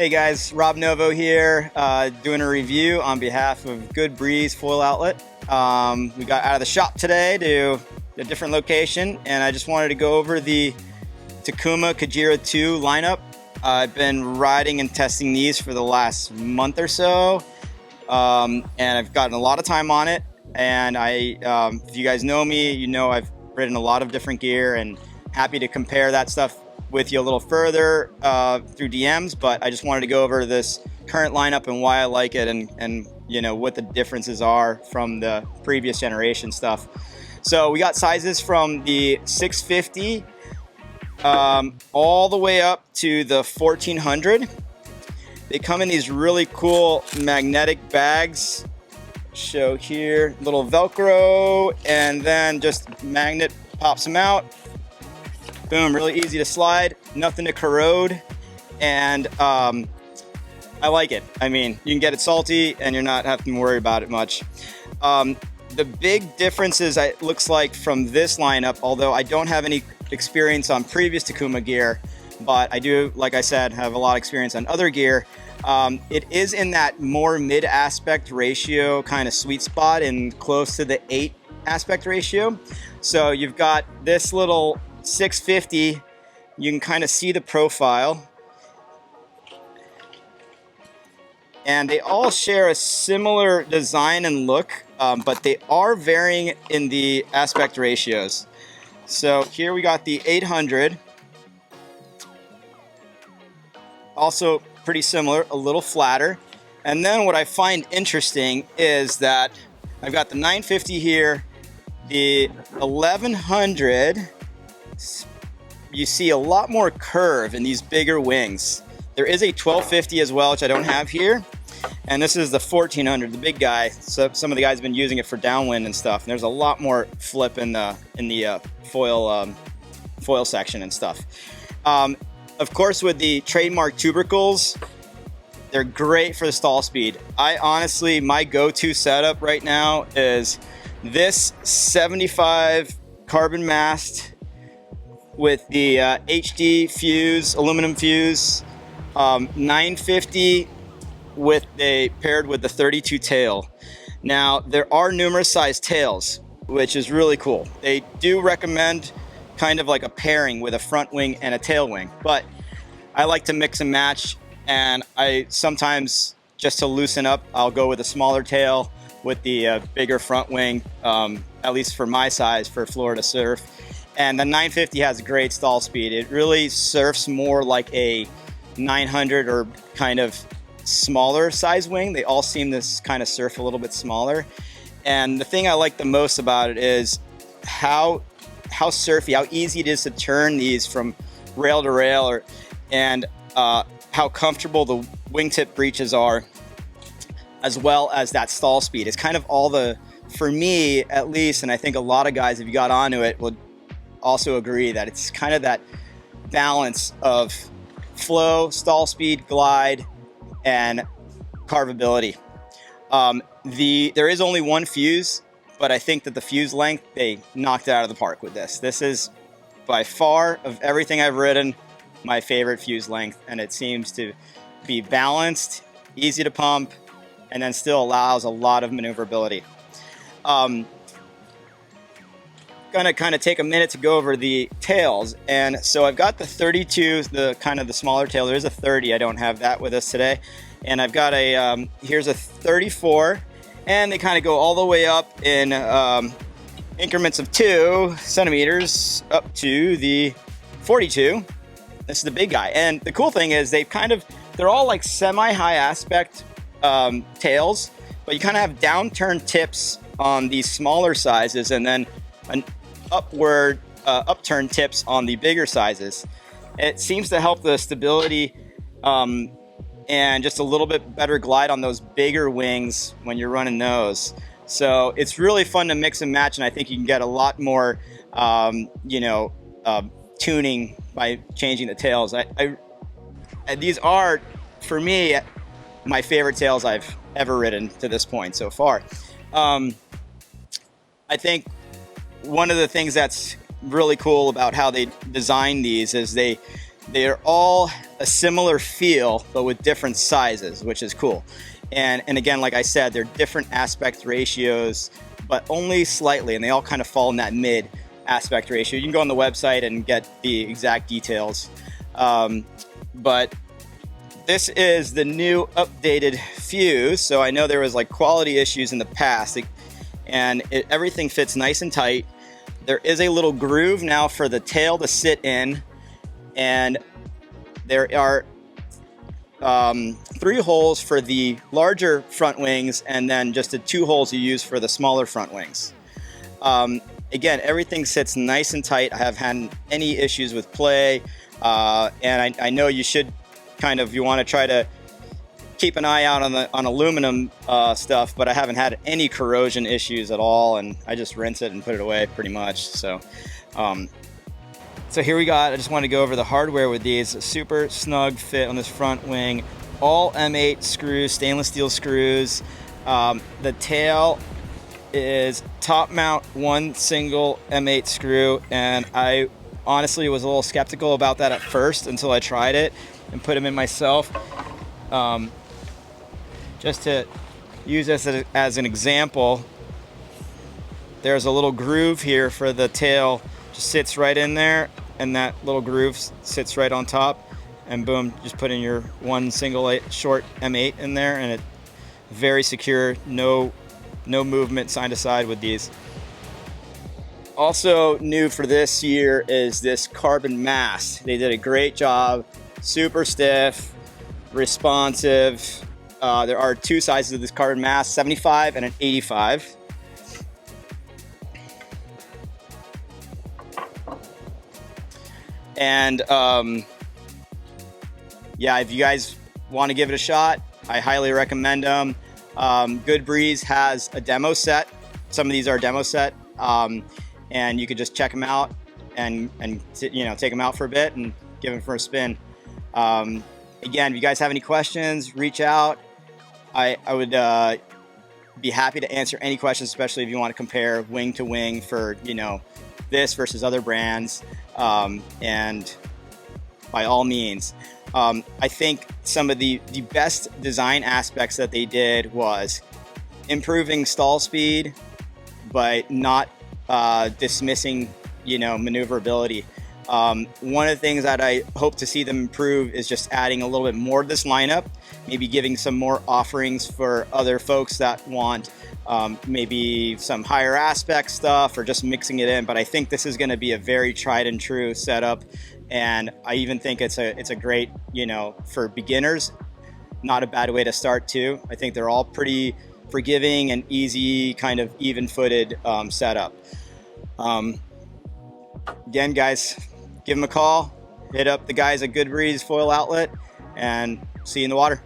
Hey guys, Rob Novo here, doing a review on behalf of Good Breeze Foil Outlet. We got out of the shop today to a different location, and I just wanted to go over the Takuma Kujira 2 lineup. I've been riding and testing these for the last month or so, and I've gotten a lot of time on it. And if you guys know me, you know I've ridden a lot of different gear, and happy to compare that stuff with you a little further through DMs, but I just wanted to go over this current lineup and why I like it, and you know what the differences are from the previous generation stuff. So we got sizes from the 650 all the way up to the 1400. They come in these really cool magnetic bags. Show here, little Velcro, and then just magnet pops them out. Boom, really easy to slide, nothing to corrode, and I like it. I mean, you can get it salty and you're not having to worry about it much. The big differences, it looks like, from this lineup, although I don't have any experience on previous Takuma gear, but I do, like I said, have a lot of experience on other gear. It is in that more mid aspect ratio kind of sweet spot and close to the 8 aspect ratio. So you've got this little 650, you can kind of see the profile, and they all share a similar design and look, but they are varying in the aspect ratios. So here we got the 800, also pretty similar, a little flatter. And then what I find interesting is that I've got the 950 here, the 1100. You see a lot more curve in these bigger wings. There is a 1250 as well, which I don't have here. And this is the 1400, the big guy. So some of the guys have been using it for downwind and stuff. And there's a lot more flip in the foil section and stuff. Of course, with the trademark tubercles, they're great for the stall speed. I honestly, my go-to setup right now is this 75 carbon mast with the HD fuse, aluminum fuse, 950 paired with the 32 tail. Now, there are numerous size tails, which is really cool. They do recommend kind of like a pairing with a front wing and a tail wing, but I like to mix and match, and I sometimes, just to loosen up, I'll go with a smaller tail with the bigger front wing, at least for my size, for Florida surf. And the 950 has great stall speed. It really surfs more like a 900 or kind of smaller size wing. They all seem to kind of surf a little bit smaller. And the thing I like the most about it is how surfy, how easy it is to turn these from rail to rail, and how comfortable the wingtip breaches are, as well as that stall speed. It's kind of all for me at least, and I think a lot of guys, if you got onto it, would also agree that it's kind of that balance of flow, stall speed, glide, and carvability. There is only one fuse, but I think that the fuse length, they knocked it out of the park with this. This is by far, of everything I've ridden, my favorite fuse length, and it seems to be balanced, easy to pump, and then still allows a lot of maneuverability. Gonna kind of take a minute to go over the tails, and so I've got the 32, the kind of the smaller tail. There is a 30, I don't have that with us today, and I've got a here's a 34, and they kind of go all the way up in increments of 2 centimeters up to the 42. This is the big guy, and the cool thing is they're all like semi-high aspect tails, but you kind of have downturned tips on these smaller sizes, and then an upturned tips on the bigger sizes. It seems to help the stability and just a little bit better glide on those bigger wings when you're running those. So it's really fun to mix and match, and I think you can get a lot more tuning by changing the tails. These are, for me, my favorite tails I've ever ridden to this point so far. I think one of the things that's really cool about how they design these is they They're all a similar feel, but with different sizes, which is cool. And again, like I said, they're different aspect ratios, but only slightly, and they all kind of fall in that mid aspect ratio. You can go on the website and get the exact details. But this is the new updated fuse. So I know there was like quality issues in the past, and everything fits nice and tight. There is a little groove now for the tail to sit in, and there are 3 holes for the larger front wings, and then just the 2 holes you use for the smaller front wings. Again, everything sits nice and tight. I haven't had any issues with play, and I know you should kind of, you want to try to keep an eye out on aluminum stuff, but I haven't had any corrosion issues at all, and I just rinse it and put it away pretty much. So here we got, I just want to go over the hardware with these. Super snug fit on this front wing, all M8 screws, stainless steel screws. The tail is top mount 1 single M8 screw, and I honestly was a little skeptical about that at first until I tried it and put them in myself. Just to use this as an example, there's a little groove here for the tail, just sits right in there, and that little groove sits right on top, and boom, just put in your 1 single short M8 in there, and it very secure, no movement side to side with these. Also new for this year is this carbon mast. They did a great job, super stiff, responsive. There are 2 sizes of this carbon mast, 75 and an 85. And yeah, if you guys want to give it a shot, I highly recommend them. Good Breeze has a demo set. Some of these are a demo set, and you could just check them out and take them out for a bit and give them for a spin. Again, if you guys have any questions, reach out. I would be happy to answer any questions, especially if you want to compare wing to wing for this versus other brands. And by all means, I think some of the best design aspects that they did was improving stall speed, but not dismissing maneuverability. One of the things that I hope to see them improve is just adding a little bit more to this lineup, maybe giving some more offerings for other folks that want maybe some higher aspect stuff, or just mixing it in. But I think this is going to be a very tried and true setup, and I even think it's a great, for beginners, not a bad way to start too. I think they're all pretty forgiving and easy, kind of even-footed setup. Again, guys, give them a call, hit up the guys at Good Breeze Foil Outlet, and see you in the water.